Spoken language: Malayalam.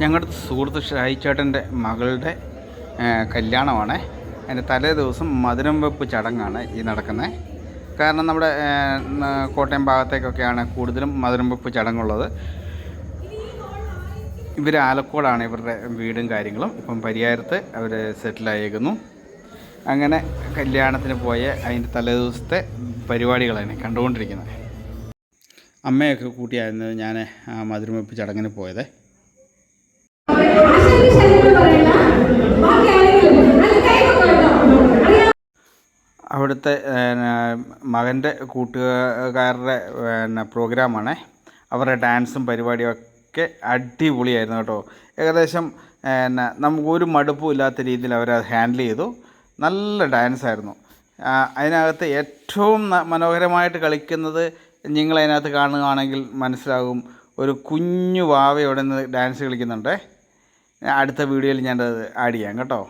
ഞങ്ങളുടെ സുഹൃത്ത് ഷായിച്ചേട്ടൻ്റെ മകളുടെ കല്യാണമാണ്. അതിൻ്റെ തലേ ദിവസം മധുരം വെപ്പ് ചടങ്ങാണ് ഈ നടക്കുന്നത്. കാരണം നമ്മുടെ കോട്ടയം ഭാഗത്തേക്കൊക്കെയാണ് കൂടുതലും മധുരം വെപ്പ് ചടങ്ങുള്ളത്. ഇവർ ആലക്കോടാണ് ഇവരുടെ വീടും കാര്യങ്ങളും. ഇപ്പം പരിയാരത്ത് അവർ സെറ്റിലായേക്കുന്നു. അങ്ങനെ കല്യാണത്തിന് പോയ അതിൻ്റെ തലേ ദിവസത്തെ പരിപാടികളാണ് കണ്ടുകൊണ്ടിരിക്കുന്നത്. അമ്മയൊക്കെ കൂട്ടിയായിരുന്നു ഞാൻ മധുരം വെപ്പ് ചടങ്ങിന് പോയത്. അവിടുത്തെ മകൻ്റെ കൂട്ടുകാരുടെ പ്രോഗ്രാമാണ്. അവരുടെ ഡാൻസും പരിപാടിയൊക്കെ അടിപൊളിയായിരുന്നു കേട്ടോ. ഏകദേശം നമുക്കൊരു മടുപ്പും ഇല്ലാത്ത രീതിയിൽ അവരത് ഹാൻഡിൽ ചെയ്തു. നല്ല ഡാൻസായിരുന്നു. അതിനകത്ത് ഏറ്റവും മനോഹരമായിട്ട് കളിക്കുന്നത് നിങ്ങളതിനകത്ത് കാണുകയാണെങ്കിൽ മനസ്സിലാകും. ഒരു കുഞ്ഞു വാവ അവിടെ നിന്ന് ഡാൻസ് കളിക്കുന്നുണ്ട്. അടുത്ത വീഡിയോയിൽ ഞാനത് ആഡ് ചെയ്യാം കേട്ടോ.